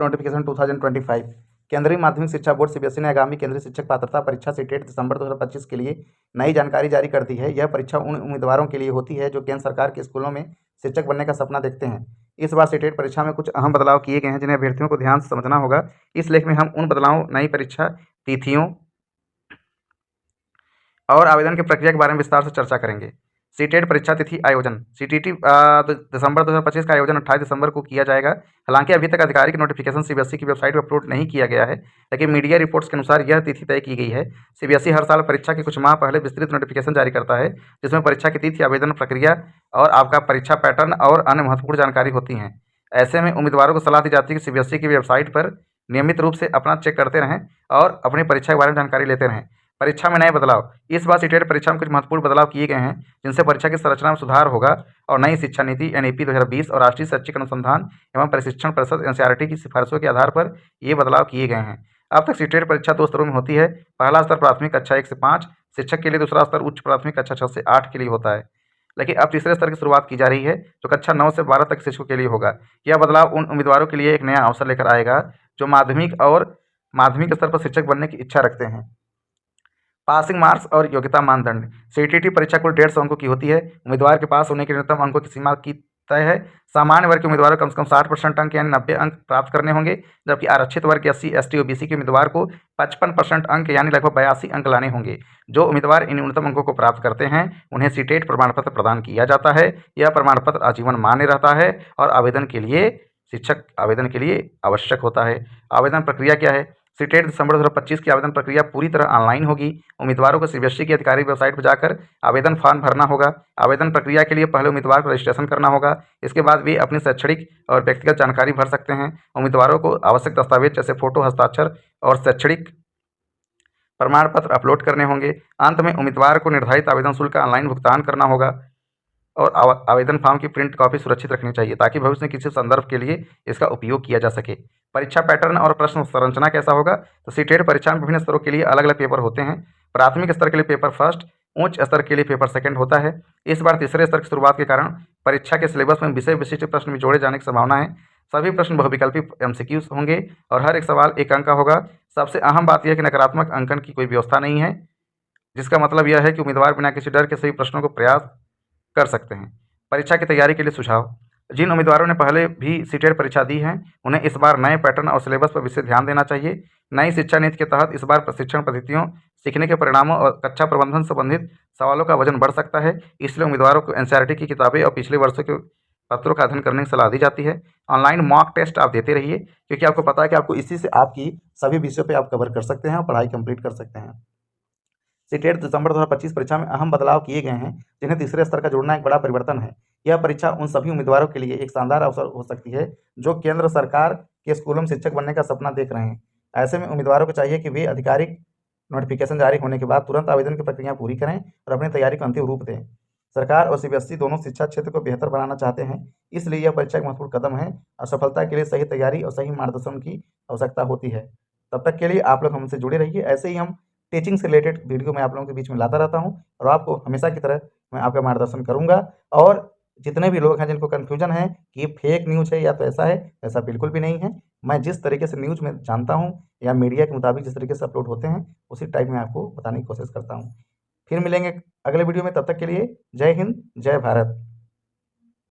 Notification 2025। केंद्रीय माध्यमिक शिक्षा बोर्ड सीबीएसई ने आगामी केंद्रीय शिक्षक पात्रता परीक्षा सीटेट दिसंबर 2025 के लिए नई जानकारी जारी कर दी है। यह परीक्षा उन उम्मीदवारों के लिए होती है जो केंद्र सरकार के स्कूलों में शिक्षक बनने का सपना देखते हैं। इस बार सीटेट परीक्षा में कुछ अहम बदलाव किए गए हैं जिन्हें अभ्यर्थियों को ध्यान से समझना होगा। इस लेख में हम उन बदलावों, नई परीक्षा तिथियों और आवेदन की प्रक्रिया के बारे में विस्तार से चर्चा करेंगे। सीटेट परीक्षा तिथि आयोजन। सीटीटी दिसंबर 2025 का आयोजन 28 दिसंबर को किया जाएगा। हालांकि अभी तक आधिकारिक नोटिफिकेशन सीबीएसई की वेबसाइट पर अपलोड नहीं किया गया है, लेकिन मीडिया रिपोर्ट्स के अनुसार यह तिथि तय की गई है। सीबीएसई हर साल परीक्षा के कुछ माह पहले विस्तृत नोटिफिकेशन जारी करता है, जिसमें परीक्षा की तिथि, आवेदन प्रक्रिया और आपका परीक्षा पैटर्न और अन्य महत्वपूर्ण जानकारी होती हैं। ऐसे में उम्मीदवारों को सलाह दी जाती है कि सीबीएसई की वेबसाइट पर नियमित रूप से अपना चेक करते रहें और अपनी परीक्षा के बारे में जानकारी लेते रहें। परीक्षा में नए बदलाव। इस बार सीटेट परीक्षा में कुछ महत्वपूर्ण बदलाव किए गए हैं, जिनसे परीक्षा की संरचना में सुधार होगा और नई शिक्षा नीति एनईपी 2020 और राष्ट्रीय शैक्षिक अनुसंधान एवं प्रशिक्षण परिषद एनसीईआरटी की सिफारिशों के आधार पर ये बदलाव किए गए हैं। अब तक सीटेट परीक्षा 2 स्तरों में होती है। पहला स्तर प्राथमिक कक्षा 1 से 5 शिक्षक के लिए, दूसरा स्तर उच्च प्राथमिक कक्षा 6 से 8 के लिए होता है। लेकिन अब तीसरे स्तर की शुरुआत की जा रही है, जो कक्षा 9 से 12 तक शिक्षकों के लिए होगा। यह बदलाव उन उम्मीदवारों के लिए एक नया अवसर लेकर आएगा जो माध्यमिक स्तर पर शिक्षक बनने की इच्छा रखते हैं। पासिंग मार्क्स और योग्यता मानदंड। सीटीटी परीक्षा कुल 150 अंकों की होती है। उम्मीदवार के पास होने के न्यूनतम अंकों की सीमा की तय है। सामान्य वर्ग के उम्मीदवारों को कम से कम 60% अंक यानी 90 अंक प्राप्त करने होंगे, जबकि आरक्षित वर्ग के SC, ST, OBC के उम्मीदवार को 55% अंक यानी लगभग 82 अंक लाने होंगे। जो उम्मीदवार इन न्यूनतम अंकों को प्राप्त करते हैं उन्हें सीटेट प्रमाण पत्र प्रदान किया जाता है। यह प्रमाण पत्र आजीवन मान्य रहता है और शिक्षक आवेदन के लिए आवश्यक होता है। आवेदन प्रक्रिया क्या है? सीटेट दिसंबर 2025 की आवेदन प्रक्रिया पूरी तरह ऑनलाइन होगी। उम्मीदवारों को सीबीएसई की आधिकारिक वेबसाइट पर जाकर आवेदन फॉर्म भरना होगा। आवेदन प्रक्रिया के लिए पहले उम्मीदवार को रजिस्ट्रेशन करना होगा। इसके बाद वे अपनी शैक्षणिक और व्यक्तिगत जानकारी भर सकते हैं। उम्मीदवारों को आवश्यक दस्तावेज जैसे फोटो, हस्ताक्षर और शैक्षणिक प्रमाण पत्र अपलोड करने होंगे। अंत में उम्मीदवार को निर्धारित आवेदन शुल्क का ऑनलाइन भुगतान करना होगा और आवेदन फॉर्म की प्रिंट कॉपी सुरक्षित रखनी चाहिए ताकि भविष्य में किसी संदर्भ के लिए इसका उपयोग किया जा सके। परीक्षा पैटर्न और प्रश्न संरचना कैसा होगा? तो सीटेट परीक्षा में विभिन्न स्तरों के लिए अलग अलग पेपर होते हैं। प्राथमिक स्तर के लिए पेपर फर्स्ट, उच्च स्तर के लिए पेपर सेकंड होता है। इस बार तीसरे स्तर की शुरुआत के कारण परीक्षा के सिलेबस में विषय विशिष्ट प्रश्न भी जोड़े जाने की संभावना है। सभी प्रश्न बहुविकल्पी MCQs होंगे और हर एक सवाल 1 अंक का होगा। सबसे अहम बात यह है कि नकारात्मक अंकन की कोई व्यवस्था नहीं है, जिसका मतलब यह है कि उम्मीदवार बिना किसी डर के सभी प्रश्नों को प्रयास कर सकते हैं। परीक्षा की तैयारी के लिए सुझाव। जिन उम्मीदवारों ने पहले भी सीटेट परीक्षा दी है उन्हें इस बार नए पैटर्न और सिलेबस पर विशेष ध्यान देना चाहिए। नई शिक्षा नीति के तहत इस बार प्रशिक्षण पद्धतियों, सीखने के परिणामों और कक्षा प्रबंधन संबंधित सवालों का वजन बढ़ सकता है। इसलिए उम्मीदवारों को एनसीईआरटी की किताबें और पिछले वर्षों के पत्रों का अध्ययन करने की सलाह दी जाती है। ऑनलाइन मॉक टेस्ट आप देते रहिए, क्योंकि आपको पता है कि आपको इसी से आपकी सभी विषयों पर आप कवर कर सकते हैं और पढ़ाई कंप्लीट कर सकते हैं। सीटेट दिसंबर 2025 परीक्षा में अहम बदलाव किए गए हैं, जिन्हें तीसरे स्तर का जोड़ना एक बड़ा परिवर्तन है। यह परीक्षा उन सभी उम्मीदवारों के लिए एक शानदार अवसर हो सकती है जो केंद्र सरकार के स्कूलों में शिक्षक बनने का सपना देख रहे हैं। ऐसे में उम्मीदवारों को चाहिए कि वे आधिकारिक नोटिफिकेशन जारी होने के बाद तुरंत आवेदन की प्रक्रिया पूरी करें और अपनी तैयारी को अंतिम रूप दें। सरकार और सीबीएसई दोनों शिक्षा क्षेत्र को बेहतर बनाना चाहते हैं, इसलिए यह परीक्षा एक महत्वपूर्ण कदम है और सफलता के लिए सही तैयारी और सही मार्गदर्शन की आवश्यकता होती है। तब तक के लिए आप लोग हमसे जुड़े रहिए। ऐसे ही हम टीचिंग से रिलेटेड वीडियो मैं आप लोगों के बीच में लाता रहता हूं और आपको हमेशा की तरह मैं आपका मार्गदर्शन करूंगा। और जितने भी लोग हैं जिनको कन्फ्यूजन है कि ये फेक न्यूज़ है या तो ऐसा है, ऐसा बिल्कुल भी नहीं है। मैं जिस तरीके से न्यूज़ में जानता हूं या मीडिया के मुताबिक जिस तरीके से अपलोड होते हैं उसी टाइप में आपको बताने की कोशिश करता हूं। फिर मिलेंगे अगले वीडियो में, तब तक के लिए जय हिंद, जय भारत।